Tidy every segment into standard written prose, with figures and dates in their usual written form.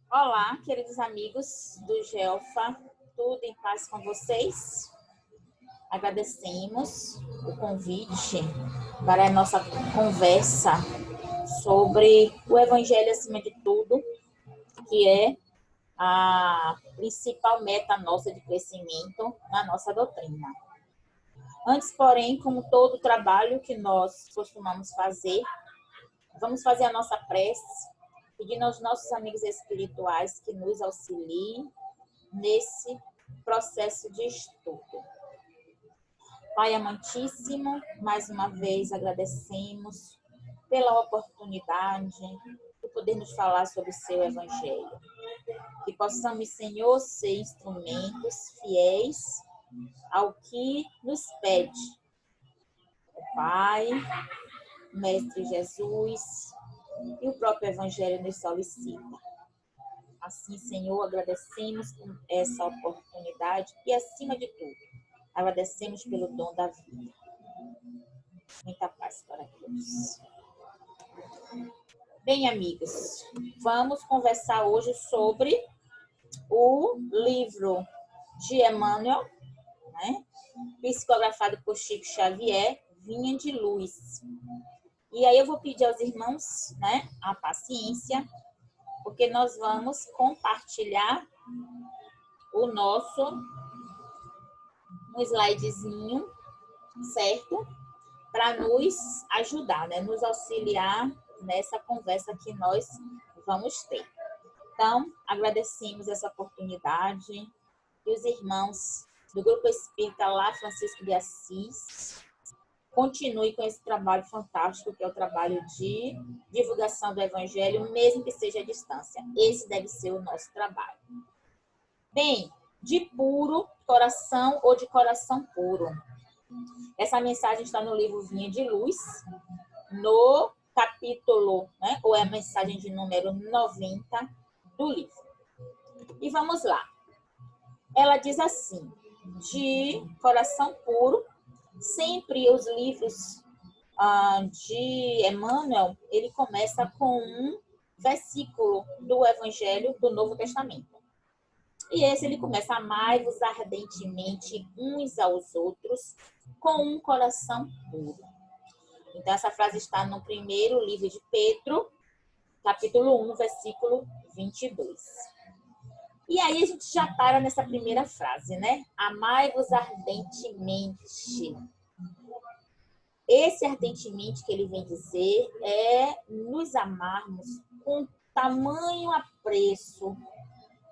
Olá, queridos amigos do GELFA, tudo em paz com vocês? Agradecemos o convite para a nossa conversa sobre o Evangelho acima de tudo, que é a principal meta nossa de crescimento na nossa doutrina. Antes, porém, como todo trabalho que nós costumamos fazer, vamos fazer a nossa prece, pedindo aos nossos amigos espirituais que nos auxiliem nesse processo de estudo. Pai amantíssimo, mais uma vez agradecemos pela oportunidade de podermos falar sobre o seu Evangelho. Que possamos, Senhor, ser instrumentos fiéis ao que nos pede o Pai, o Mestre Jesus e o próprio Evangelho nos solicita. Assim, Senhor, agradecemos por essa oportunidade e, acima de tudo, agradecemos pelo dom da vida. Muita paz para todos. Bem, amigos, vamos conversar hoje sobre o livro de Emmanuel, né? Psicografado por Chico Xavier, Vinha de Luz. E aí eu vou pedir aos irmãos, né, a paciência, porque nós vamos compartilhar o nosso slidezinho, certo? Para nos ajudar, né? Nos auxiliar nessa conversa que nós vamos ter. Então, agradecemos essa oportunidade e os irmãos do Grupo Espírita lá Francisco de Assis continue com esse trabalho fantástico que é o trabalho de divulgação do Evangelho, mesmo que seja à distância. Esse deve ser o nosso trabalho. Bem, de puro coração ou de coração puro. Essa mensagem está no livro Vinha de Luz, no capítulo, né, ou é a mensagem de número 90 do livro. E vamos lá. Ela diz assim, de coração puro, sempre os livros de Emmanuel, ele começa com um versículo do Evangelho do Novo Testamento. E esse ele começa, amai-vos ardentemente uns aos outros com um coração puro. Então, essa frase está no primeiro livro de Pedro, capítulo 1, versículo 22. E aí a gente já para nessa primeira frase, né? Amai-vos ardentemente. Esse ardentemente que ele vem dizer é nos amarmos com tamanho apreço,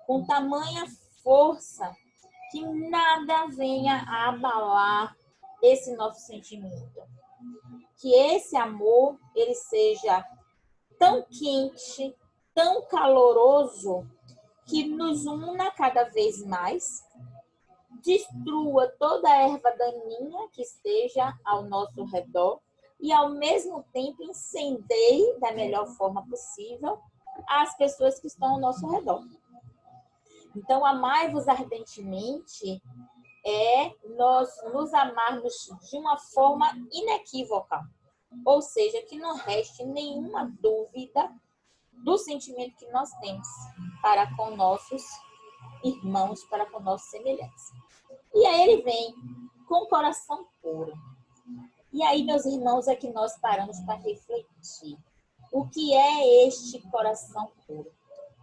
com tamanha força, que nada venha a abalar esse nosso sentimento. Que esse amor, ele seja tão quente, tão caloroso, que nos una cada vez mais, destrua toda a erva daninha que esteja ao nosso redor e, ao mesmo tempo, incendeie da melhor forma possível as pessoas que estão ao nosso redor. Então, amai-vos ardentemente é nós nos amarmos de uma forma inequívoca, ou seja, que não reste nenhuma dúvida do sentimento que nós temos para com nossos irmãos, para com nossos semelhantes. E aí ele vem com o coração puro. E aí, meus irmãos, é que nós paramos para refletir. O que é este coração puro?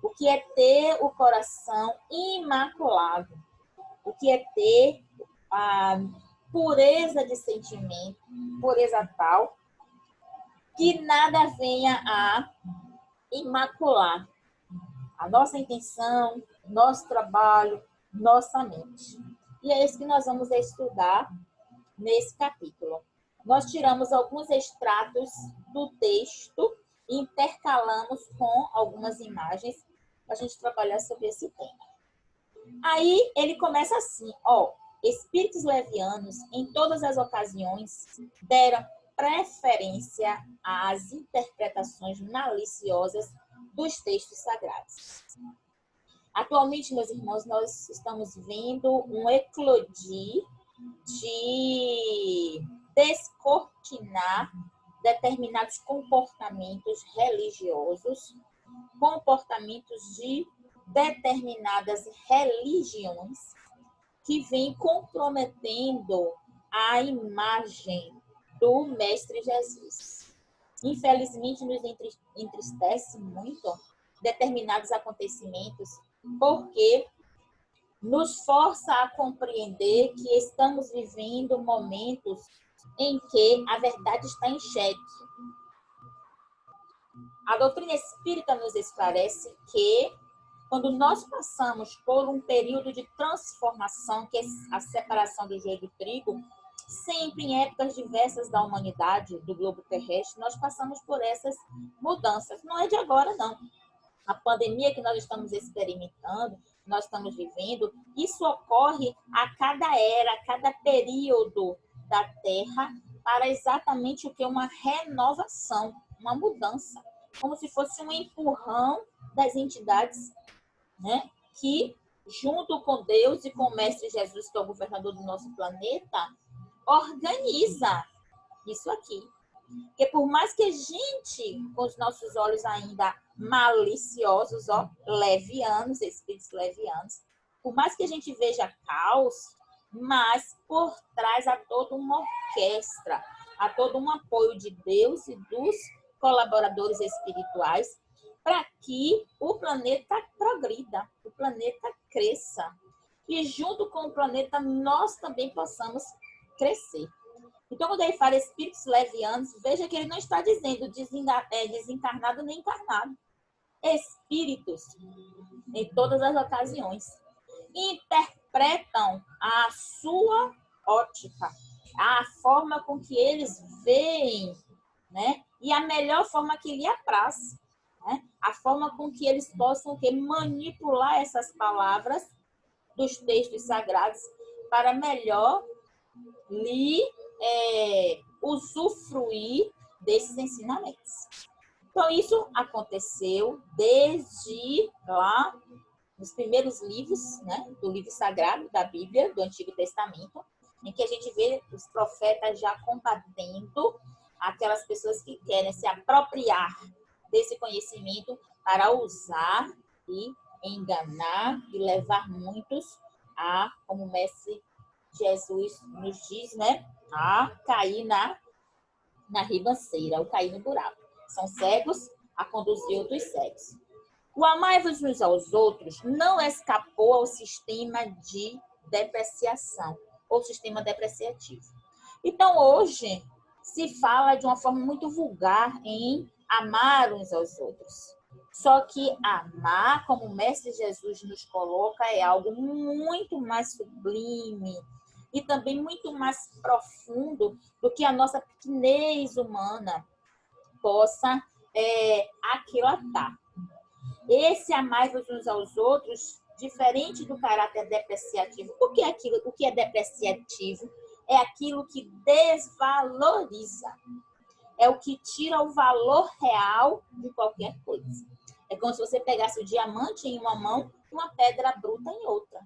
O que é ter o coração imaculado? O que é ter a pureza de sentimento, pureza tal, que nada venha a imacular a nossa intenção, nosso trabalho, nossa mente. E é isso que nós vamos estudar nesse capítulo. Nós tiramos alguns extratos do texto e intercalamos com algumas imagens para a gente trabalhar sobre esse tema. Aí ele começa assim, espíritos levianos, em todas as ocasiões, deram preferência às interpretações maliciosas dos textos sagrados. Atualmente, meus irmãos, nós estamos vendo um eclodir de descortinar determinados comportamentos religiosos, comportamentos de determinadas religiões que vêm comprometendo a imagem do Mestre Jesus. Infelizmente, nos entristece muito determinados acontecimentos, porque nos força a compreender que estamos vivendo momentos em que a verdade está em xeque. A doutrina espírita nos esclarece que, quando nós passamos por um período de transformação, que é a separação do joio do trigo, sempre em épocas diversas da humanidade, do globo terrestre, nós passamos por essas mudanças. Não é de agora, não. A pandemia que nós estamos experimentando, nós estamos vivendo, isso ocorre a cada era, a cada período da Terra, para exatamente o que? Uma renovação, uma mudança. Como se fosse um empurrão das entidades, né, que, junto com Deus e com o Mestre Jesus, que é o governador do nosso planeta, organiza isso aqui. Porque por mais que a gente, com os nossos olhos ainda maliciosos, levianos, espíritos levianos, por mais que a gente veja caos, mas por trás há toda uma orquestra, há todo um apoio de Deus e dos colaboradores espirituais para que o planeta progrida, o planeta cresça. E junto com o planeta nós também possamos crescer. Então, quando ele fala espíritos levianos, veja que ele não está dizendo desencarnado nem encarnado. Espíritos, em todas as ocasiões, interpretam a sua ótica, a forma com que eles veem, né? E a melhor forma que lhe apraz, né? A forma com que eles possam manipular essas palavras dos textos sagrados para melhor lhe usufruir desses ensinamentos. Então, isso aconteceu desde lá nos primeiros livros, né, do livro sagrado da Bíblia, do Antigo Testamento, em que a gente vê os profetas já combatendo aquelas pessoas que querem se apropriar desse conhecimento para usar e enganar e levar muitos a, como o Mestre Jesus nos diz, né, a cair na ribanceira, ou cair no buraco. São cegos a conduzir outros cegos. O amai-vos uns aos outros não escapou ao sistema de depreciação, ou sistema depreciativo. Então, hoje, se fala de uma forma muito vulgar em amar uns aos outros. Só que amar, como o Mestre Jesus nos coloca, é algo muito mais sublime e também muito mais profundo do que a nossa pequenez humana possa aquilatar. Esse amai-vos uns aos outros, diferente do caráter depreciativo. O que é depreciativo? É aquilo que desvaloriza. É o que tira o valor real de qualquer coisa. É como se você pegasse o diamante em uma mão e uma pedra bruta em outra.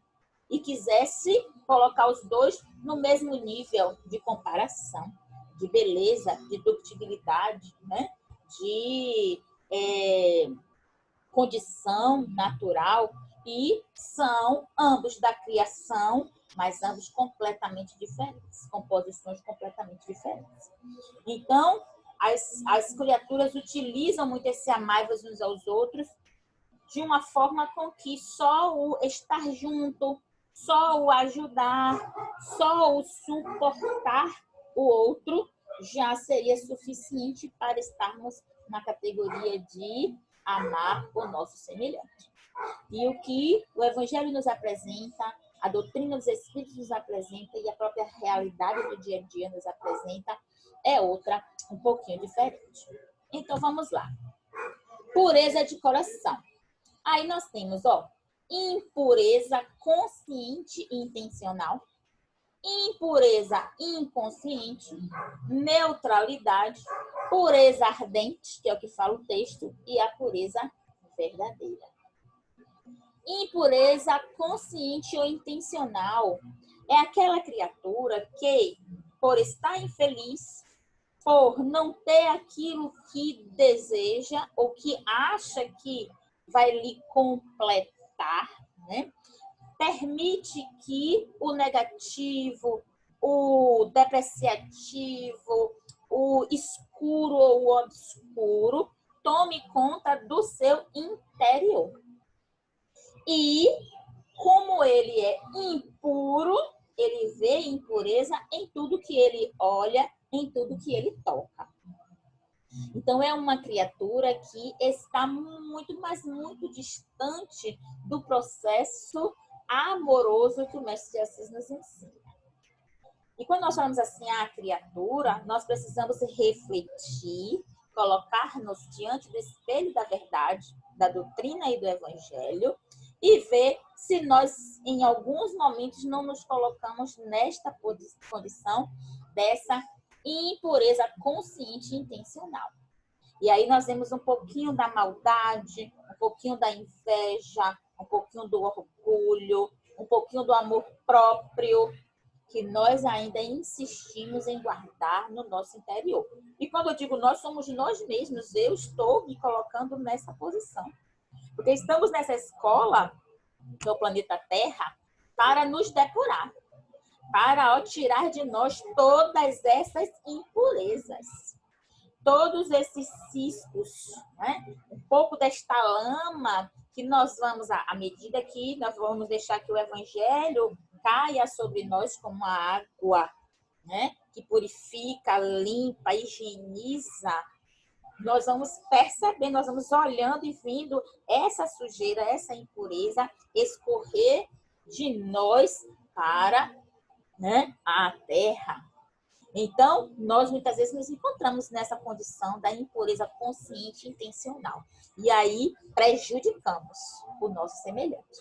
E quisesse colocar os dois no mesmo nível de comparação, de beleza, de ductibilidade, né? De condição natural, e são ambos da criação, mas ambos completamente diferentes, composições completamente diferentes. Então, as criaturas utilizam muito esse amai-vos uns aos outros de uma forma com que só o estar junto, só o ajudar, só o suportar o outro já seria suficiente para estarmos na categoria de amar o nosso semelhante. E o que o Evangelho nos apresenta, a doutrina dos Espíritos nos apresenta e a própria realidade do dia a dia nos apresenta é outra, um pouquinho diferente. Então, vamos lá. Pureza de coração. Aí nós temos, impureza consciente e intencional, impureza inconsciente, neutralidade, pureza ardente, que é o que fala o texto, e a pureza verdadeira. Impureza consciente ou intencional é aquela criatura que, por estar infeliz, por não ter aquilo que deseja ou que acha que vai lhe completar bem-estar, né? Permite que o negativo, o depreciativo, o escuro ou o obscuro tome conta do seu interior. E como ele é impuro, ele vê impureza em tudo que ele olha, em tudo que ele toca. Então, é uma criatura que está muito, mas muito distante do processo amoroso que o Mestre de Assis nos ensina. E quando nós falamos assim, a criatura, nós precisamos refletir, colocar-nos diante do espelho da verdade, da doutrina e do evangelho, e ver se nós, em alguns momentos, não nos colocamos nesta condição dessa impureza consciente e intencional. E aí nós vemos um pouquinho da maldade, um pouquinho da inveja, um pouquinho do orgulho, um pouquinho do amor próprio, que nós ainda insistimos em guardar no nosso interior. E quando eu digo nós, somos nós mesmos. Eu estou me colocando nessa posição. Porque estamos nessa escola do planeta Terra para nos depurar, para tirar de nós todas essas impurezas, todos esses ciscos, né? Um pouco desta lama que nós vamos, à medida que nós vamos deixar que o Evangelho caia sobre nós como uma água, né? Que purifica, limpa, higieniza, nós vamos percebendo, nós vamos olhando e vendo essa sujeira, essa impureza escorrer de nós para, né, a terra. Então, nós muitas vezes nos encontramos nessa condição da impureza consciente e intencional. E aí prejudicamos o nosso semelhante.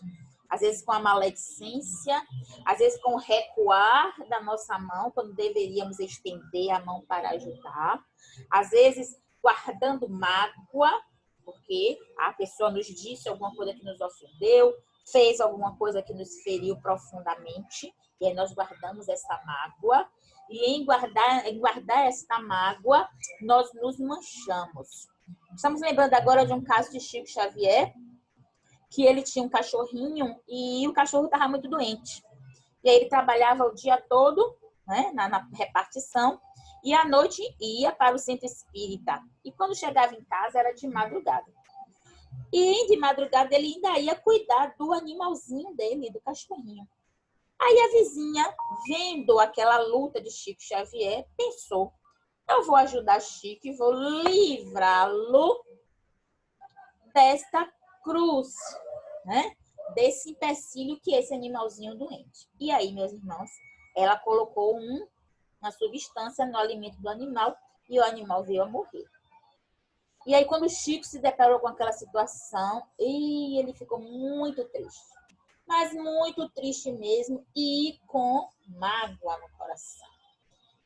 Às vezes com a maledicência, às vezes com o recuar da nossa mão, quando deveríamos estender a mão para ajudar. Às vezes guardando mágoa, porque a pessoa nos disse alguma coisa que nos ofendeu, fez alguma coisa que nos feriu profundamente, e aí nós guardamos essa mágoa. E em guardar esta mágoa, nós nos manchamos. Estamos lembrando agora de um caso de Chico Xavier, que ele tinha um cachorrinho e o cachorro estava muito doente. E aí ele trabalhava o dia todo, né, na repartição, e à noite ia para o centro espírita. E quando chegava em casa era de madrugada. E de madrugada ele ainda ia cuidar do animalzinho dele, do cachorrinho. Aí a vizinha, vendo aquela luta de Chico Xavier, pensou: eu vou ajudar Chico e vou livrá-lo desta cruz, né? Desse empecilho que é esse animalzinho doente. E aí, meus irmãos, ela colocou uma substância no alimento do animal e o animal veio a morrer. E aí, quando o Chico se deparou com aquela situação, ele ficou muito triste. Mas muito triste mesmo e com mágoa no coração.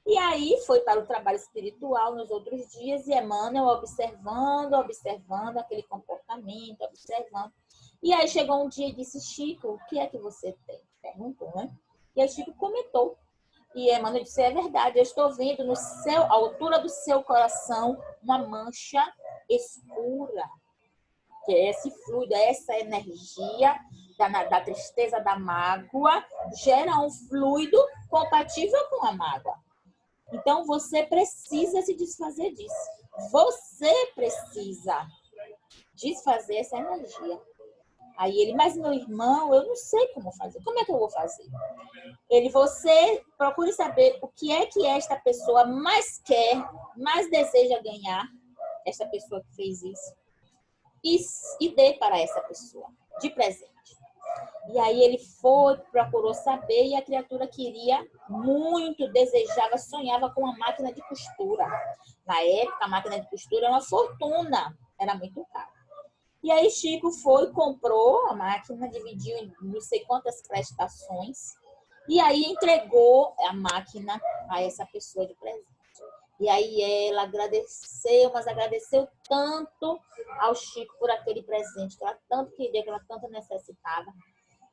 E aí foi para o trabalho espiritual nos outros dias e Emmanuel observando aquele comportamento, observando. E aí chegou um dia e disse: Chico, o que é que você tem? Perguntou, né? E aí Chico comentou. E Emmanuel disse: é verdade, eu estou vendo à altura do seu coração uma mancha escura. Que é esse fluido, essa energia da tristeza, da mágoa, gera um fluido compatível com a mágoa. Então, você precisa se desfazer disso. Você precisa desfazer essa energia. Aí ele: mas meu irmão, eu não sei como fazer. Como é que eu vou fazer? Você procure saber o que é que esta pessoa mais quer, mais deseja ganhar, esta pessoa que fez isso. E dê para essa pessoa, de presente. E aí ele procurou saber, e a criatura queria muito, desejava, sonhava com uma máquina de costura. Na época, a máquina de costura era uma fortuna, era muito caro. E aí Chico comprou a máquina, dividiu em não sei quantas prestações, e aí entregou a máquina a essa pessoa de presente. E aí ela agradeceu, mas agradeceu tanto ao Chico por aquele presente, que ela tanto queria, que ela tanto necessitava,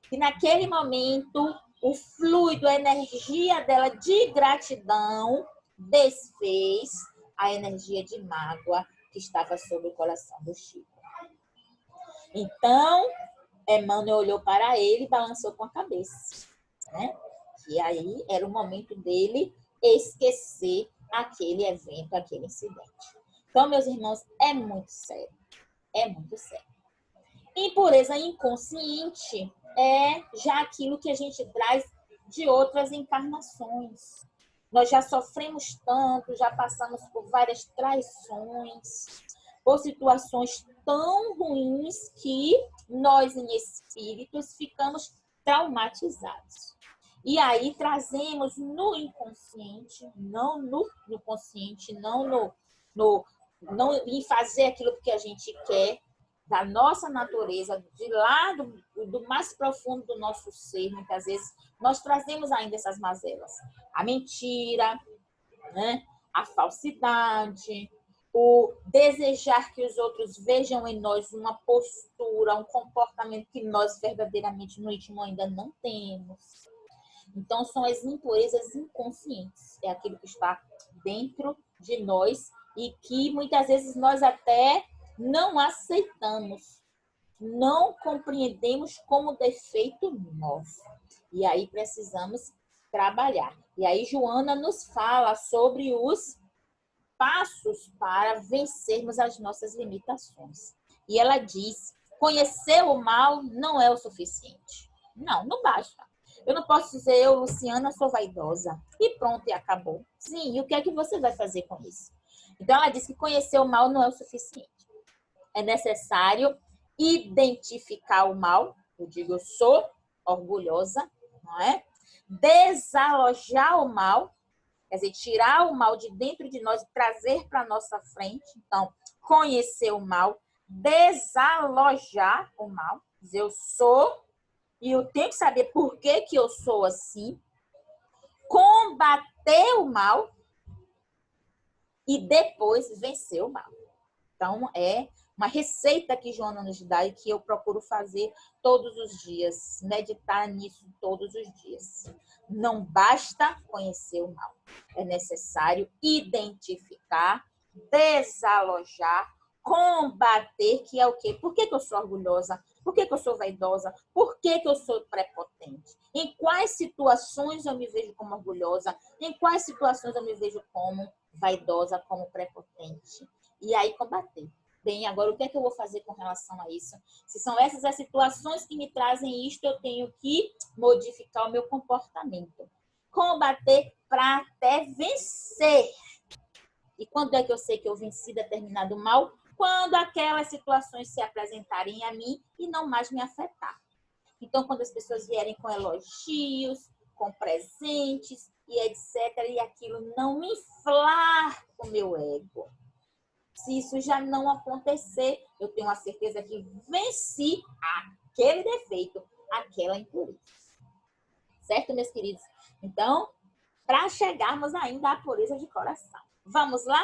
que naquele momento o fluido, a energia dela de gratidão desfez a energia de mágoa que estava sobre o coração do Chico. Então, Emmanuel olhou para ele e balançou com a cabeça, né? E aí era o momento dele esquecer aquele evento, aquele incidente. Então, meus irmãos, é muito sério. É muito sério. Impureza inconsciente é já aquilo que a gente traz de outras encarnações. Nós já sofremos tanto, já passamos por várias traições, por situações tão ruins que nós, em espíritos, ficamos traumatizados. E aí trazemos no inconsciente, não no consciente, não em fazer aquilo que a gente quer, da nossa natureza, de lá do mais profundo do nosso ser, muitas vezes, nós trazemos ainda essas mazelas. A mentira, né? A falsidade, o desejar que os outros vejam em nós uma postura, um comportamento que nós verdadeiramente no íntimo ainda não temos. Então, são as impurezas inconscientes. É aquilo que está dentro de nós e que muitas vezes nós até não aceitamos, não compreendemos como defeito nosso. E aí precisamos trabalhar. E aí Joana nos fala sobre os passos para vencermos as nossas limitações. E ela diz: conhecer o mal não é o suficiente. Não, não basta. Eu não posso dizer, eu, Luciana, sou vaidosa. E pronto, e acabou. Sim, e o que é que você vai fazer com isso? Então, ela diz que conhecer o mal não é o suficiente. É necessário identificar o mal. Eu digo, eu sou orgulhosa, não é? Desalojar o mal, quer dizer, tirar o mal de dentro de nós e trazer para a nossa frente. Então, conhecer o mal, desalojar o mal, dizer, eu sou, e eu tenho que saber por que eu sou assim, combater o mal e depois vencer o mal. Então, é uma receita que Joana nos dá e que eu procuro fazer todos os dias, meditar nisso todos os dias. Não basta conhecer o mal, é necessário identificar, desalojar, combater, que é o quê? Por que eu sou orgulhosa? Por que eu sou vaidosa? Por que eu sou prepotente? Em quais situações eu me vejo como orgulhosa? Em quais situações eu me vejo como vaidosa, como prepotente? E aí combater. Bem, agora o que é que eu vou fazer com relação a isso? Se são essas as situações que me trazem isto, eu tenho que modificar o meu comportamento. Combater para até vencer. E quando é que eu sei que eu venci determinado mal? Quando aquelas situações se apresentarem a mim e não mais me afetar. Então, quando as pessoas vierem com elogios, com presentes e etc., e aquilo não me inflar o meu ego. Se isso já não acontecer, eu tenho a certeza que venci aquele defeito, aquela impureza. Certo, meus queridos? Então, para chegarmos ainda à pureza de coração. Vamos lá?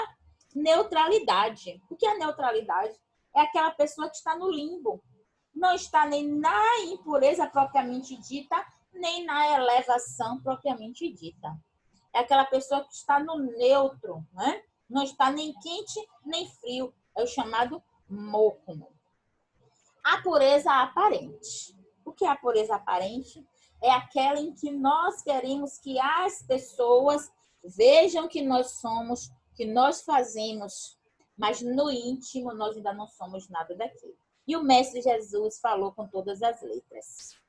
Neutralidade. O que é neutralidade? É aquela pessoa que está no limbo. Não está nem na impureza propriamente dita, nem na elevação propriamente dita. É aquela pessoa que está no neutro, né? Não está nem quente, nem frio. É o chamado morno. A pureza aparente. O que é a pureza aparente? É aquela em que nós queremos que as pessoas vejam que nós somos, que nós fazemos, mas no íntimo nós ainda não somos nada daquilo. E o Mestre Jesus falou com todas as letras.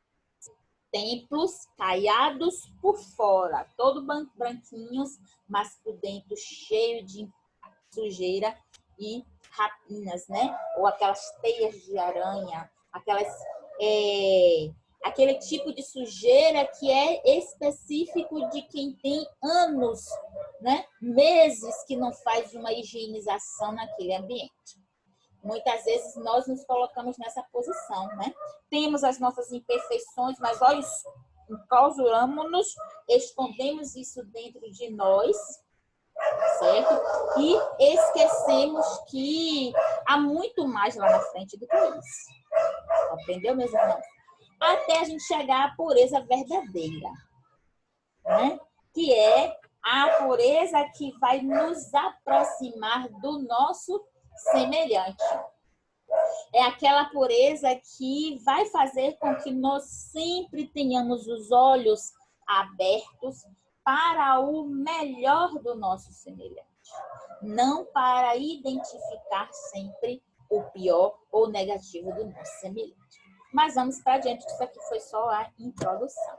Templos caiados por fora, todo branquinhos, mas por dentro cheio de sujeira e rapinas, né? Ou aquelas teias de aranha, aquele tipo de sujeira que é específico de quem tem anos, né? Meses que não faz uma higienização naquele ambiente. Muitas vezes nós nos colocamos nessa posição, né? Temos as nossas imperfeições, mas olha, enclausuramos-nos, escondemos isso dentro de nós, certo? E esquecemos que há muito mais lá na frente do que isso. Entendeu, meus irmãos? Até a gente chegar à pureza verdadeira, né? Que é a pureza que vai nos aproximar do nosso semelhante. É aquela pureza que vai fazer com que nós sempre tenhamos os olhos abertos para o melhor do nosso semelhante, não para identificar sempre o pior ou negativo do nosso semelhante. Mas vamos para adiante, isso aqui foi só a introdução.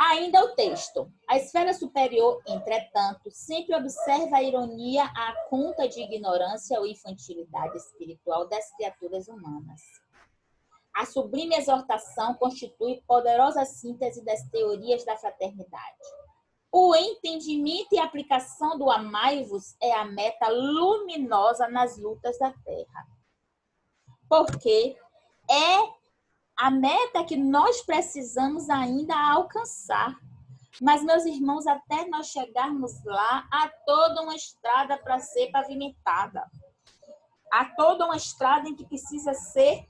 Ainda o texto. A esfera superior, entretanto, sempre observa a ironia à conta de ignorância ou infantilidade espiritual das criaturas humanas. A sublime exortação constitui poderosa síntese das teorias da fraternidade. O entendimento e aplicação do amai-vos é a meta luminosa nas lutas da terra. Porque é a meta que nós precisamos ainda alcançar. Mas, meus irmãos, até nós chegarmos lá, há toda uma estrada para ser pavimentada. Há toda uma estrada em que precisa ser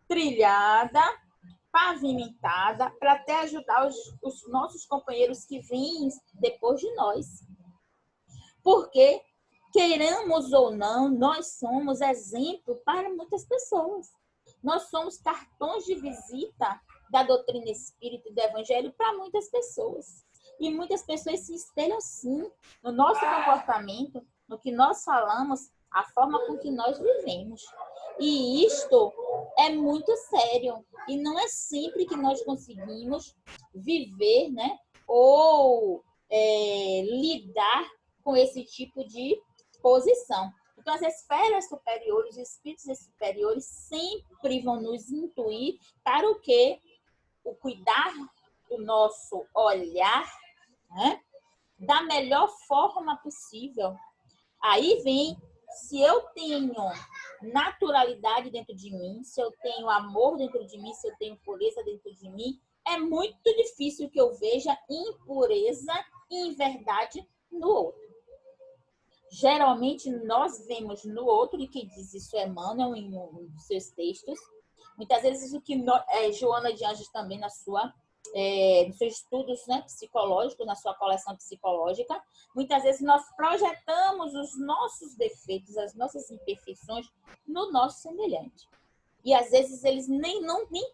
trilhada, pavimentada, para até ajudar os nossos companheiros que vêm depois de nós. Porque, queiramos ou não, nós somos exemplo para muitas pessoas. Nós somos cartões de visita da doutrina espírita e do evangelho para muitas pessoas. E muitas pessoas se espelham, sim, no nosso comportamento, no que nós falamos, a forma com que nós vivemos. E isto é muito sério. E não é sempre que nós conseguimos viver, né, ou lidar com esse tipo de posição. Então, as esferas superiores, os espíritos superiores sempre vão nos intuir para o quê? O cuidar do nosso olhar, né, da melhor forma possível. Aí vem, se eu tenho naturalidade dentro de mim, se eu tenho amor dentro de mim, se eu tenho pureza dentro de mim, é muito difícil que eu veja impureza e inverdade no outro. Geralmente, nós vemos no outro, e quem diz isso é Emmanuel em um dos seus textos, muitas vezes o que Joana de Anjos também nos seus estudos, né, psicológicos, na sua coleção psicológica, muitas vezes nós projetamos os nossos defeitos, as nossas imperfeições no nosso semelhante. E às vezes eles nem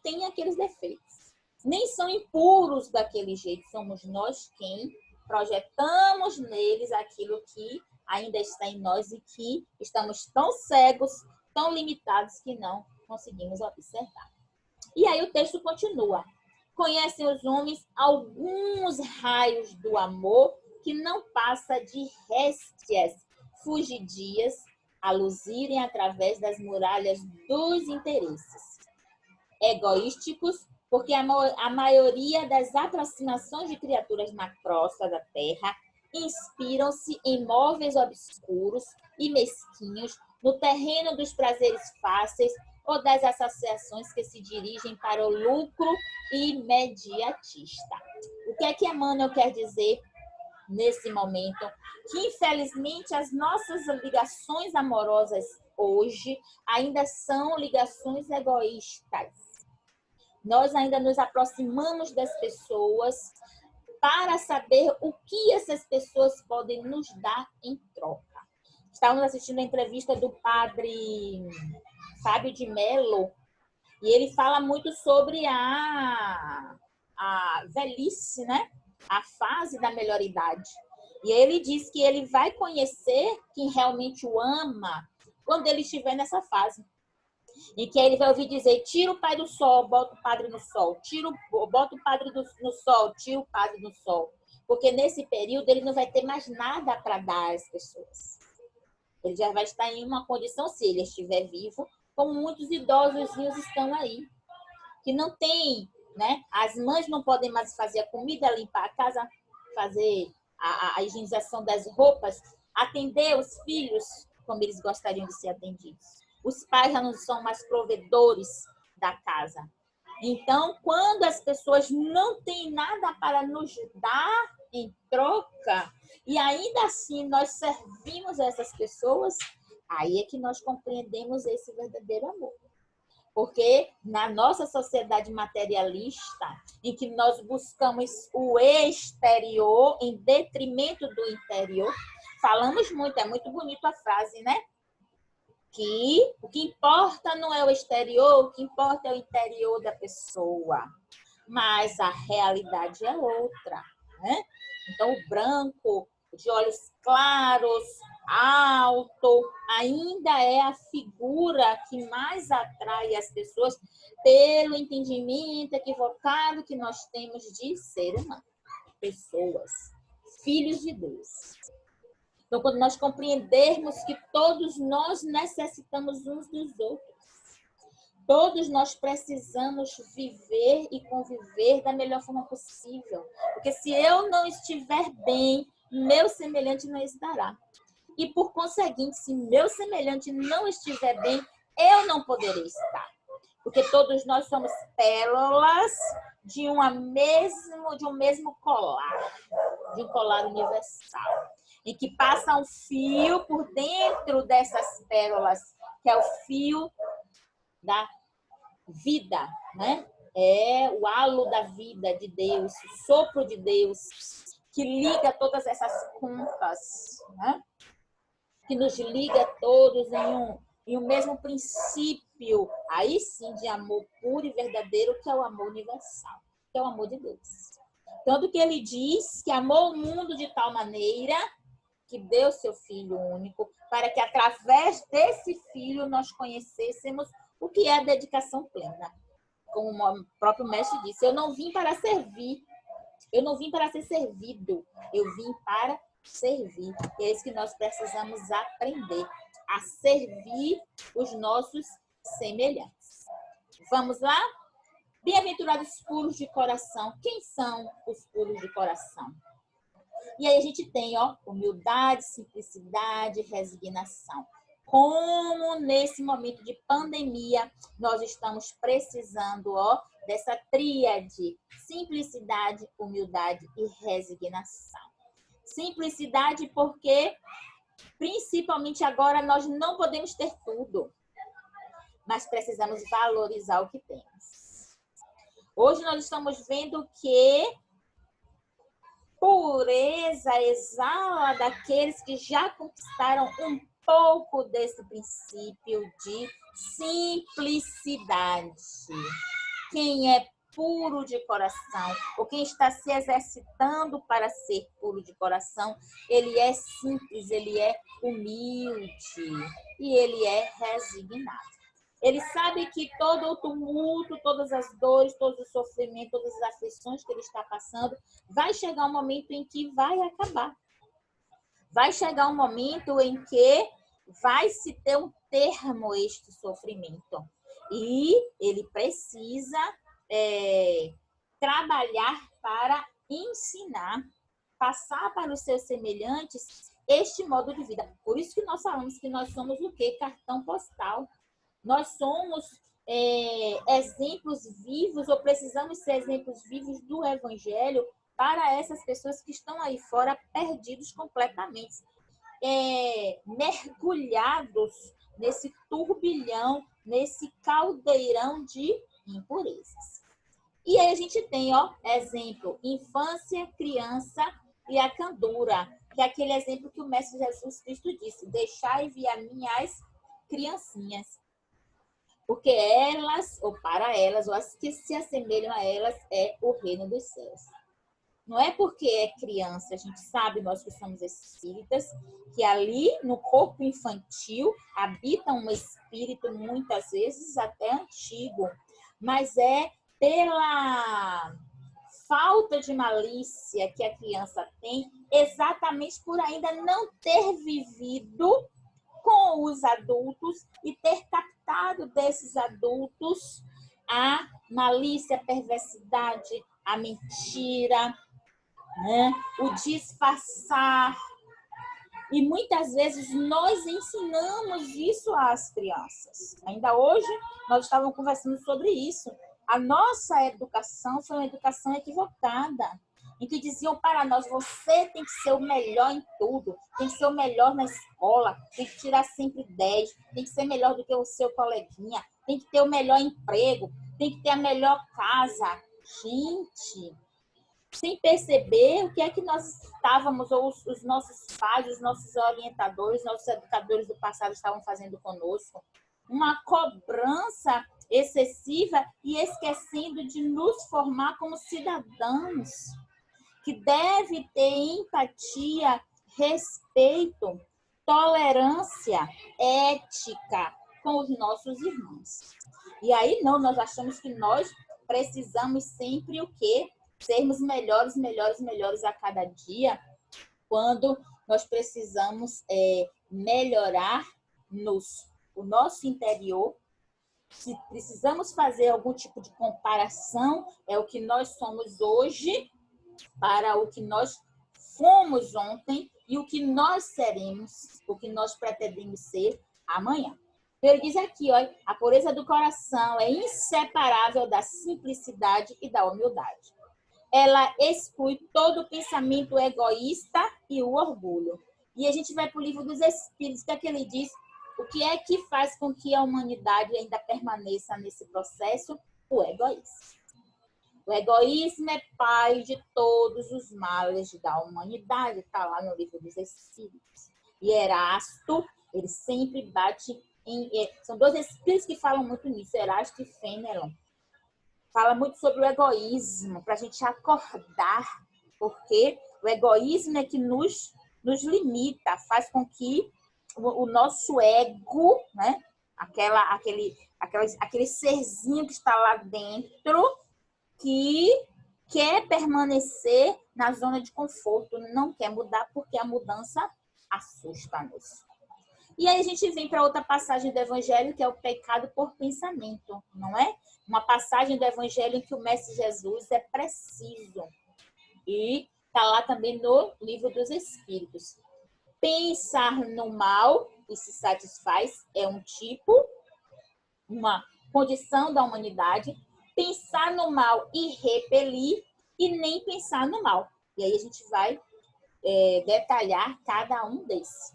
têm aqueles defeitos, nem são impuros daquele jeito, somos nós quem projetamos neles aquilo que ainda está em nós e que estamos tão cegos, tão limitados que não conseguimos observar. E aí o texto continua. Conhecem os homens alguns raios do amor que não passa de réstias fugidias a luzirem através das muralhas dos interesses egoísticos, porque a maioria das aproximações de criaturas na crosta da terra inspiram-se em móveis obscuros e mesquinhos no terreno dos prazeres fáceis ou das associações que se dirigem para o lucro imediatista. O que é que Emmanuel quer dizer nesse momento? Que, infelizmente, as nossas ligações amorosas hoje ainda são ligações egoístas. Nós ainda nos aproximamos das pessoas para saber o que essas pessoas podem nos dar em troca. Estávamos assistindo a entrevista do padre Fábio de Mello, e ele fala muito sobre a velhice, né? A fase da melhoridade. E ele diz que ele vai conhecer quem realmente o ama quando ele estiver nessa fase. E que ele vai ouvir dizer, tira o pai do sol, bota o padre no sol. Bota o padre no sol, tira o padre no sol. Porque nesse período ele não vai ter mais nada para dar às pessoas. Ele já vai estar em uma condição, se ele estiver vivo, como muitos idosos estão aí. Que não tem, né? As mães não podem mais fazer a comida, limpar a casa, fazer a higienização das roupas, atender os filhos como eles gostariam de ser atendidos. Os pais já não são mais provedores da casa. Então, quando as pessoas não têm nada para nos dar em troca, e ainda assim nós servimos a essas pessoas, aí é que nós compreendemos esse verdadeiro amor. Porque na nossa sociedade materialista, em que nós buscamos o exterior em detrimento do interior, falamos muito, é muito bonito a frase, né? que o que importa não é o exterior, o que importa é o interior da pessoa. Mas a realidade é outra, né? Então, o branco, de olhos claros, alto, ainda é a figura que mais atrai as pessoas pelo entendimento equivocado que nós temos de ser humano. Pessoas, filhos de Deus. Então, quando nós compreendermos que todos nós necessitamos uns dos outros, todos nós precisamos viver e conviver da melhor forma possível. Porque se eu não estiver bem, meu semelhante não estará. E, por conseguinte, se meu semelhante não estiver bem, eu não poderei estar. Porque todos nós somos pérolas de um mesmo colar, de um colar universal, em que passa um fio por dentro dessas pérolas, que é o fio da vida, né? É o halo da vida de Deus, o sopro de Deus, que liga todas essas contas, né? Que nos liga todos em um mesmo princípio, aí sim, de amor puro e verdadeiro, que é o amor universal, que é o amor de Deus. Tanto que ele diz que amou o mundo de tal maneira que deu seu Filho único, para que através desse Filho nós conhecêssemos o que é a dedicação plena. Como o próprio mestre disse, eu não vim para servir, eu não vim para ser servido, eu vim para servir. E é isso que nós precisamos aprender, a servir os nossos semelhantes. Vamos lá? Bem-aventurados puros de coração. Quem são os puros de coração? E aí a gente tem, humildade, simplicidade, resignação. Como nesse momento de pandemia nós estamos precisando, dessa tríade: simplicidade, humildade e resignação. Simplicidade porque, principalmente agora, nós não podemos ter tudo, mas precisamos valorizar o que temos. Hoje nós estamos vendo que pureza exala daqueles que já conquistaram um pouco desse princípio de simplicidade. Quem é puro de coração, ou quem está se exercitando para ser puro de coração, ele é simples, ele é humilde e ele é resignado. Ele sabe que todo o tumulto, todas as dores, todo o sofrimento, todas as aflições que ele está passando, vai chegar um momento em que vai acabar. Vai chegar um momento em que vai se ter um termo a este sofrimento. E ele precisa trabalhar para ensinar, passar para os seus semelhantes este modo de vida. Por isso que nós falamos que nós somos o quê? Cartão postal. Nós somos exemplos vivos, ou precisamos ser exemplos vivos do Evangelho para essas pessoas que estão aí fora perdidos completamente, mergulhados nesse turbilhão, nesse caldeirão de impurezas. E aí a gente tem, exemplo, infância, criança e a candura, que é aquele exemplo que o Mestre Jesus Cristo disse: deixai vir a mim as criancinhas. Porque elas, ou para elas, ou as que se assemelham a elas, é o reino dos céus. Não é porque é criança, a gente sabe, nós que somos espíritas, que ali no corpo infantil habita um espírito, muitas vezes até antigo, mas é pela falta de malícia que a criança tem, exatamente por ainda não ter vivido com os adultos e ter captado desses adultos a malícia, a perversidade, a mentira, né? O disfarçar. E muitas vezes nós ensinamos isso às crianças. Ainda hoje nós estávamos conversando sobre isso. A nossa educação foi uma educação equivocada, em que diziam para nós: você tem que ser o melhor em tudo, tem que ser o melhor na escola, tem que tirar sempre 10, tem que ser melhor do que o seu coleguinha, tem que ter o melhor emprego, tem que ter a melhor casa. Gente, sem perceber o que é que nós estávamos, ou os nossos pais, os nossos orientadores, nossos educadores do passado estavam fazendo conosco. Uma cobrança excessiva e esquecendo de nos formar como cidadãos, que deve ter empatia, respeito, tolerância, ética com os nossos irmãos. E aí não, nós achamos que nós precisamos sempre o quê? Sermos melhores, melhores, melhores a cada dia, quando nós precisamos melhorar o nosso interior. Se precisamos fazer algum tipo de comparação, é o que nós somos hoje para o que nós fomos ontem e o que nós seremos, o que nós pretendemos ser amanhã. Ele diz aqui, ó, a pureza do coração é inseparável da simplicidade e da humildade. Ela exclui todo o pensamento egoísta e o orgulho. E a gente vai para o livro dos Espíritos, que é que ele diz, o que é que faz com que a humanidade ainda permaneça nesse processo? O egoísmo. O egoísmo é pai de todos os males da humanidade, está lá no livro dos Espíritos. E Erasto, ele sempre bate em... São dois espíritos que falam muito nisso, Erasto e Fênelon. Fala muito sobre o egoísmo, para a gente acordar, porque o egoísmo é que nos limita, faz com que o nosso ego, né? Aquele serzinho que está lá dentro, que quer permanecer na zona de conforto, não quer mudar, porque a mudança assusta-nos. E aí a gente vem para outra passagem do Evangelho, que é o pecado por pensamento, não é? Uma passagem do Evangelho em que o Mestre Jesus é preciso. E está lá também no livro dos Espíritos. Pensar no mal e se satisfaz é uma condição da humanidade. Pensar no mal e repelir, e nem pensar no mal. E aí a gente vai detalhar cada um desses.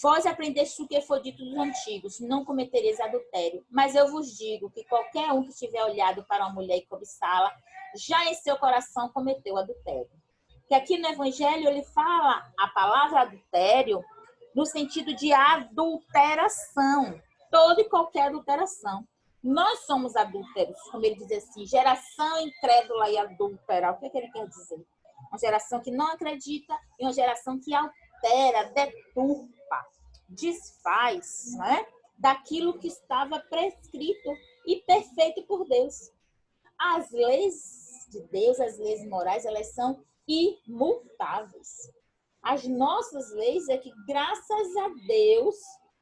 Vós aprendeste o que foi dito dos antigos, não cometereis adultério. Mas eu vos digo que qualquer um que tiver olhado para uma mulher e cobiçá-la, já em seu coração cometeu adultério. Que aqui no Evangelho ele fala a palavra adultério no sentido de adulteração. Toda e qualquer adulteração. Nós somos adúlteros, como ele diz assim, geração incrédula e adúltera. O que ele quer dizer? Uma geração que não acredita e uma geração que altera, deturpa, desfaz, né, daquilo que estava prescrito e perfeito por Deus. As leis de Deus, as leis morais, elas são imutáveis. As nossas leis é que, graças a Deus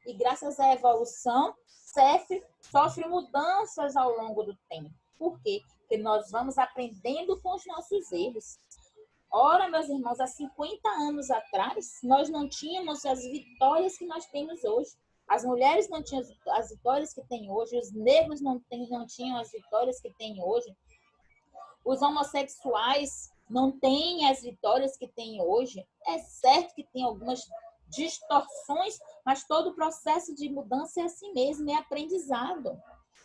e graças à evolução, sofre mudanças ao longo do tempo. Por quê? Porque nós vamos aprendendo com os nossos erros. Ora, meus irmãos, há 50 anos atrás, nós não tínhamos as vitórias que nós temos hoje. As mulheres não tinham as vitórias que têm hoje, os negros não tinham as vitórias que têm hoje, os homossexuais não têm as vitórias que têm hoje. É certo que tem algumas distorções, mas todo o processo de mudança é assim mesmo, é aprendizado.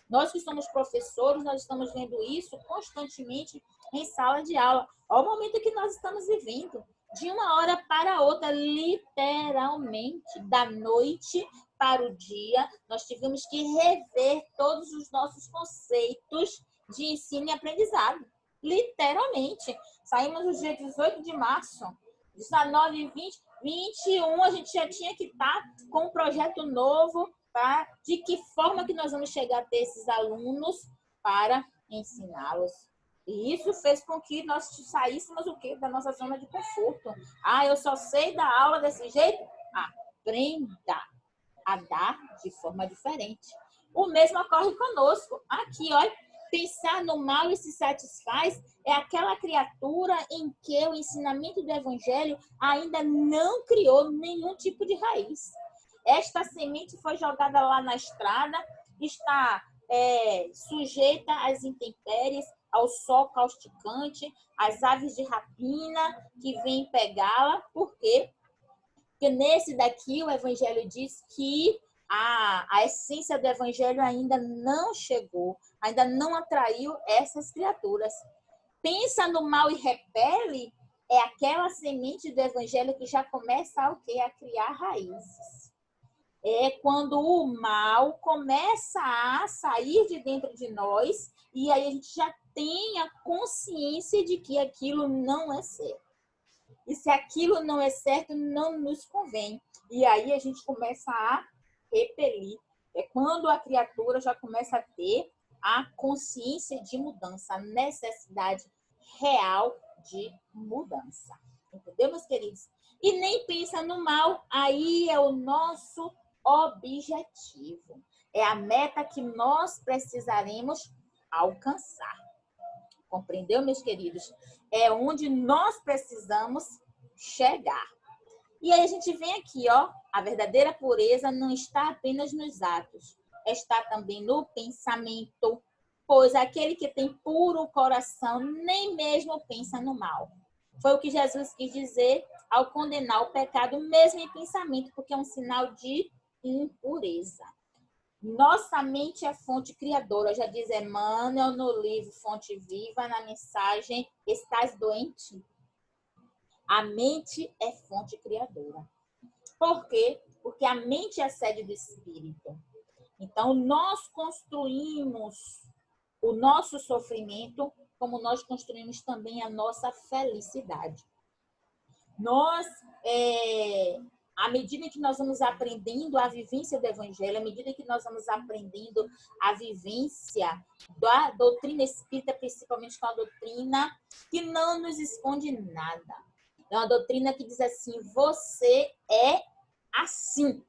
Nós que somos professores, nós estamos vendo isso constantemente em sala de aula. Olha o momento que nós estamos vivendo. De uma hora para outra, literalmente, da noite para o dia, nós tivemos que rever todos os nossos conceitos de ensino e aprendizado. Literalmente. Saímos no dia 18 de março, 19, 20, 21, a gente já tinha que estar com um projeto novo, tá? De que forma que nós vamos chegar a ter esses alunos para ensiná-los. E isso fez com que nós saíssemos o quê? Da nossa zona de conforto. Ah, eu só sei dar aula desse jeito? Aprenda a dar de forma diferente. O mesmo ocorre conosco. Aqui, olha, pensar no mal e se satisfaz é aquela criatura em que o ensinamento do Evangelho ainda não criou nenhum tipo de raiz. Esta semente foi jogada lá na estrada, está sujeita às intempéries, ao sol causticante, às aves de rapina que vêm pegá-la. Por quê? Porque nesse daqui o Evangelho diz que a essência do Evangelho ainda não chegou, ainda não atraiu essas criaturas. pensa no mal e repele, é aquela semente do evangelho que já começa a, o quê? A criar raízes. É quando o mal começa a sair de dentro de nós e aí a gente já tem a consciência de que aquilo não é certo. E se aquilo não é certo, não nos convém. E aí a gente começa a repelir. É quando a criatura já começa a ter a consciência de mudança, a necessidade real de mudança. Entendeu, meus queridos? E nem pensa no mal, aí é o nosso objetivo. É a meta que nós precisaremos alcançar. Compreendeu, meus queridos? É onde nós precisamos chegar. E aí a gente vem aqui, ó, a verdadeira pureza não está apenas nos atos, está também no pensamento, pois aquele que tem puro coração nem mesmo pensa no mal. Foi o que Jesus quis dizer ao condenar o pecado mesmo em pensamento, porque é um sinal de impureza. Nossa mente é fonte criadora, já diz Emmanuel no livro Fonte Viva, na mensagem Estás doente? A mente é fonte criadora. Por quê? Porque a mente é a sede do espírito. Então, nós construímos o nosso sofrimento como nós construímos também a nossa felicidade. Nós, à medida que nós vamos aprendendo a vivência do Evangelho, à medida que nós vamos aprendendo a vivência da doutrina espírita, principalmente com a doutrina que não nos esconde nada. É uma doutrina que diz assim, você é assim.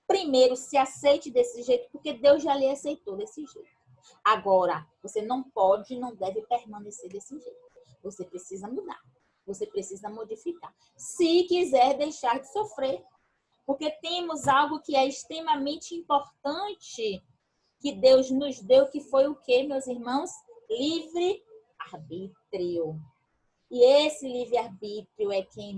Primeiro, se aceite desse jeito, porque Deus já lhe aceitou desse jeito. Agora, você não pode e não deve permanecer desse jeito. Você precisa mudar. Você precisa modificar. Se quiser deixar de sofrer. Porque temos algo que é extremamente importante que Deus nos deu, que foi o quê, meus irmãos? Livre-arbítrio. E esse livre-arbítrio é quem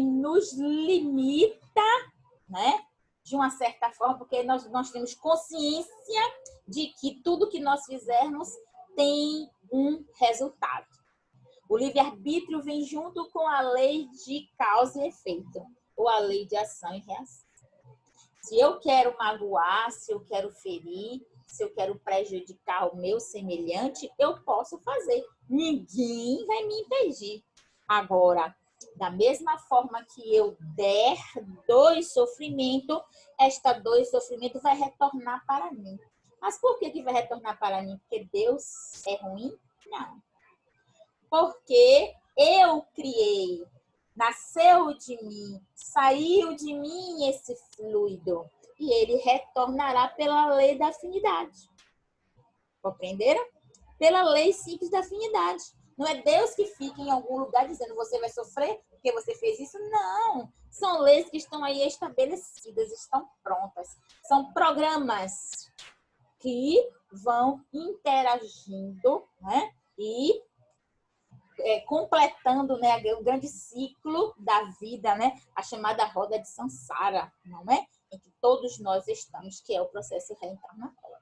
nos limita, né? De uma certa forma, porque nós temos consciência de que tudo que nós fizermos tem um resultado. O livre-arbítrio vem junto com a lei de causa e efeito, ou a lei de ação e reação. Se eu quero magoar, se eu quero ferir, se eu quero prejudicar o meu semelhante, eu posso fazer. Ninguém vai me impedir. Agora, da mesma forma que eu der dor e sofrimento, esta dor e sofrimento vai retornar para mim. Mas por que vai retornar para mim? Porque Deus é ruim? Não. Porque eu criei, nasceu de mim, saiu de mim esse fluido. E ele retornará pela lei da afinidade. Compreenderam? Pela lei simples da afinidade. Não é Deus que fica em algum lugar dizendo você vai sofrer porque você fez isso. Não. São leis que estão aí estabelecidas, estão prontas. São programas que vão interagindo, né? E completando, né, o grande ciclo da vida, né? A chamada roda de Sansara, não é? Em que todos nós estamos, que é o processo reencarnatório.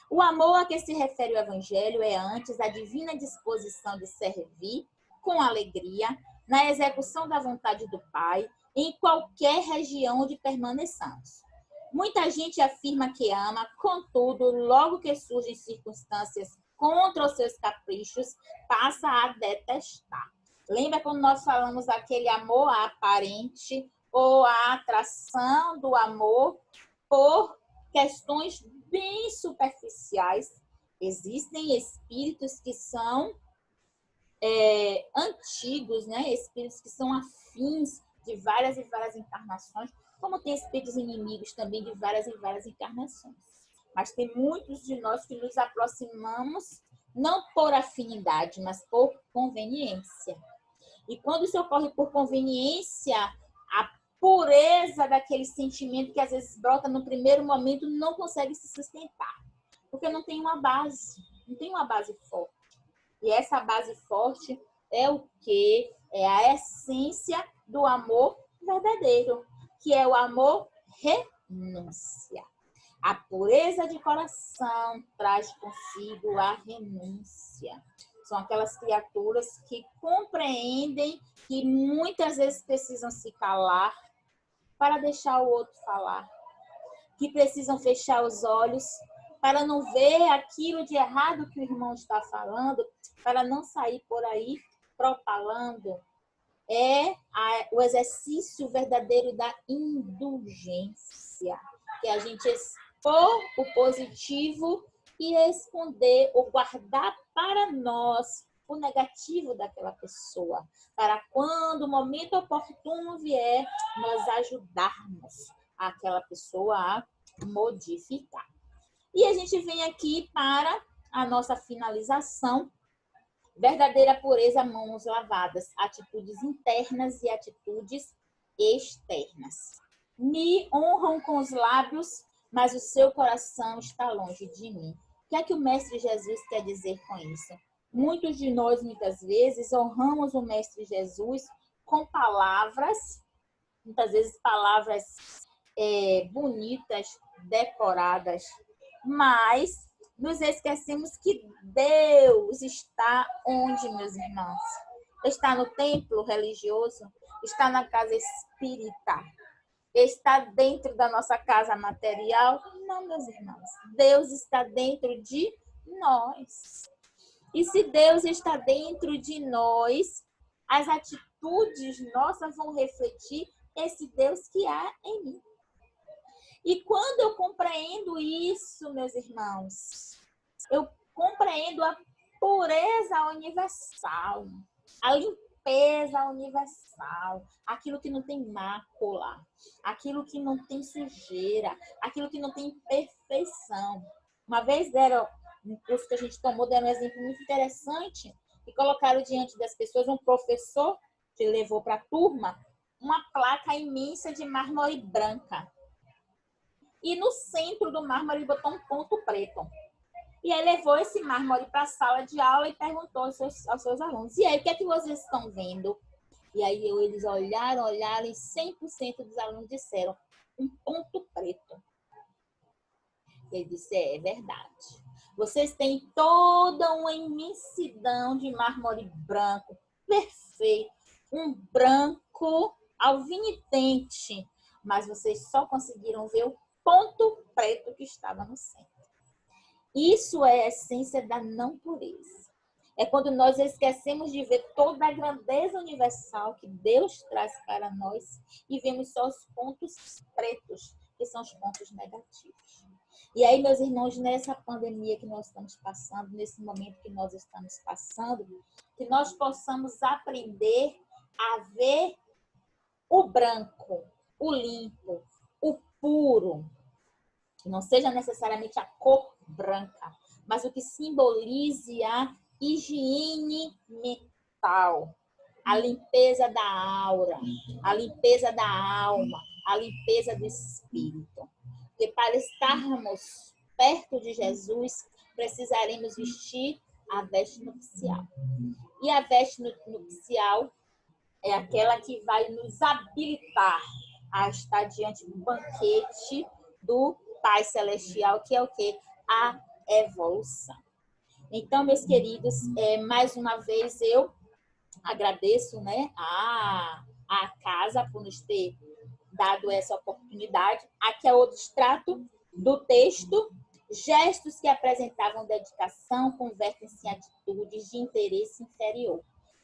O amor a que se refere o Evangelho é antes a divina disposição de servir com alegria na execução da vontade do Pai em qualquer região onde permaneçamos. Muita gente afirma que ama, contudo, logo que surgem circunstâncias contra os seus caprichos, passa a detestar. Lembra quando nós falamos daquele amor aparente ou a atração do amor por questões bem superficiais? Existem espíritos que são antigos, né? Espíritos que são afins de várias e várias encarnações, como tem espíritos inimigos também de várias e várias encarnações. Mas tem muitos de nós que nos aproximamos não por afinidade, mas por conveniência. E quando isso ocorre por conveniência, a pureza daquele sentimento que às vezes brota no primeiro momento não consegue se sustentar. Porque não tem uma base, não tem uma base forte. E essa base forte é o quê? É a essência do amor verdadeiro, que é o amor renúncia. A pureza de coração traz consigo a renúncia. São aquelas criaturas que compreendem que muitas vezes precisam se calar para deixar o outro falar, que precisam fechar os olhos para não ver aquilo de errado que o irmão está falando, para não sair por aí propalando. É o exercício verdadeiro da indulgência, que a gente expor o positivo e esconder ou guardar para nós o negativo daquela pessoa, para quando o momento oportuno vier, nós ajudarmos aquela pessoa a modificar. E a gente vem aqui para a nossa finalização. Verdadeira pureza, mãos lavadas, atitudes internas e atitudes externas. Me honram com os lábios, mas o seu coração está longe de mim. O que é que o Mestre Jesus quer dizer com isso? Muitos de nós, muitas vezes, honramos o Mestre Jesus com palavras, muitas vezes palavras bonitas, decoradas, mas nos esquecemos que Deus está onde, meus irmãos? Está no templo religioso? Está na casa espírita? Está dentro da nossa casa material? Não, meus irmãos. Deus está dentro de nós. E se Deus está dentro de nós, as atitudes nossas vão refletir esse Deus que há em mim. E quando eu compreendo isso, meus irmãos, eu compreendo a pureza universal, a limpeza universal, aquilo que não tem mácula, aquilo que não tem sujeira, aquilo que não tem imperfeição. Uma vez no curso que a gente tomou, deram um exemplo muito interessante e colocaram diante das pessoas um professor que levou para a turma uma placa imensa de mármore branca. E no centro do mármore ele botou um ponto preto. E aí levou esse mármore para a sala de aula e perguntou aos seus alunos: e aí, o que é que vocês estão vendo? E aí eles olharam e 100% dos alunos disseram: um ponto preto. Ele disse: é verdade. Vocês têm toda uma imensidão de mármore branco, perfeito. Um branco alvinitente. Mas vocês só conseguiram ver o ponto preto que estava no centro. Isso é a essência da não pureza. É quando nós esquecemos de ver toda a grandeza universal que Deus traz para nós e vemos só os pontos pretos, que são os pontos negativos. E aí, meus irmãos, nessa pandemia que nós estamos passando, nesse momento que nós estamos passando, que nós possamos aprender a ver o branco, o limpo, o puro, que não seja necessariamente a cor branca, mas o que simbolize a higiene mental, a limpeza da aura, a limpeza da alma, a limpeza do espírito. Porque para estarmos perto de Jesus, precisaremos vestir a veste nupcial. E a veste nupcial é aquela que vai nos habilitar a estar diante do banquete do Pai Celestial, que é o quê? A evolução. Então, meus queridos, mais uma vez eu agradeço, né, a casa por nos ter dado essa oportunidade. Aqui é outro extrato do texto. Gestos que apresentavam dedicação convertem-se em atitudes de interesse inferior.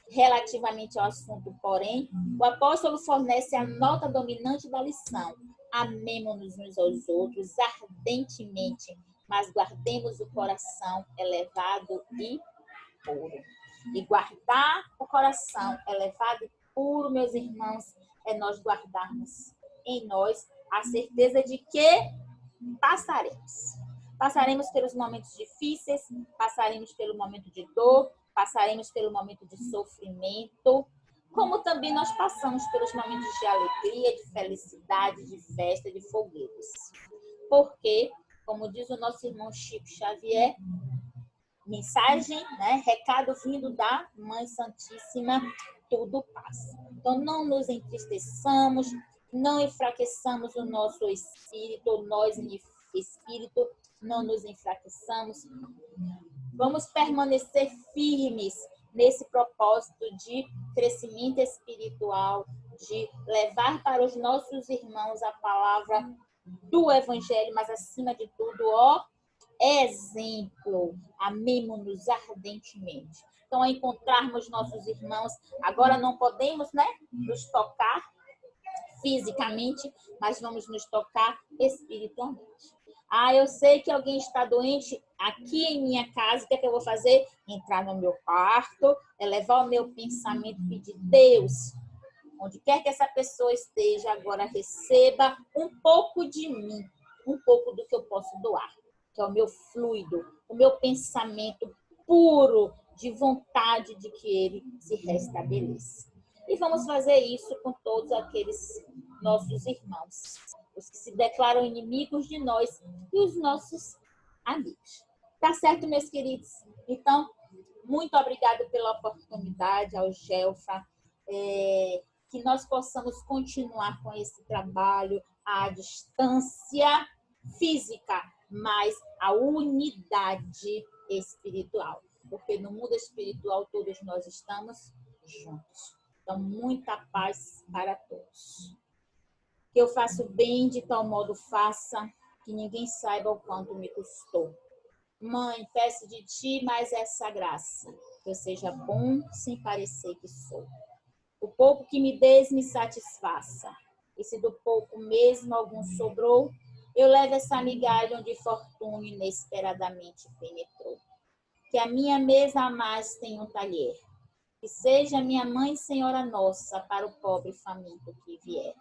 Relativamente ao assunto, porém, o apóstolo fornece a nota dominante da lição. Amemo-nos uns aos outros ardentemente, mas guardemos o coração elevado e puro. E guardar o coração elevado e puro, meus irmãos, é nós guardarmos em nós a certeza de que passaremos. Passaremos pelos momentos difíceis, passaremos pelo momento de dor, passaremos pelo momento de sofrimento, como também nós passamos pelos momentos de alegria, de felicidade, de festa, de fogueiros. Porque, como diz o nosso irmão Chico Xavier, mensagem, né, recado vindo da Mãe Santíssima, tudo passa. Então, não nos entristeçamos, não enfraqueçamos o nosso espírito, nós espírito, não nos enfraqueçamos. Vamos permanecer firmes nesse propósito de crescimento espiritual, de levar para os nossos irmãos a palavra do Evangelho, mas acima de tudo, ó, exemplo. Amemo-nos ardentemente. Então, ao encontrarmos nossos irmãos, agora não podemos, né, nos tocar fisicamente, mas vamos nos tocar espiritualmente. Ah, eu sei que alguém está doente aqui em minha casa, o que é que eu vou fazer? Entrar no meu quarto, elevar o meu pensamento e pedir, Deus, onde quer que essa pessoa esteja, agora receba um pouco de mim, um pouco do que eu posso doar, que é o meu fluido, o meu pensamento puro de vontade de que ele se restabeleça. E vamos fazer isso com todos aqueles nossos irmãos, os que se declaram inimigos de nós e os nossos amigos. Tá certo, meus queridos? Então, muito obrigada pela oportunidade ao Gelfa, que nós possamos continuar com esse trabalho à distância física, mas a unidade espiritual, porque no mundo espiritual todos nós estamos juntos. Então, muita paz para todos. Que eu faço bem, de tal modo faça, que ninguém saiba o quanto me custou. Mãe, peço de ti mais essa graça, que eu seja bom sem parecer que sou. O pouco que me des me satisfaça, e se do pouco mesmo algum sobrou, eu levo essa migalha onde fortuna inesperadamente penetrou. Que a minha mesa a mais tenha um talher, que seja minha mãe Senhora Nossa para o pobre faminto que vier.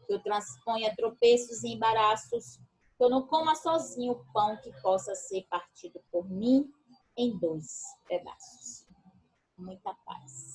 Que eu transponha tropeços e embaraços, que eu não coma sozinho o pão que possa ser partido por mim em 2 pedaços. Muita paz.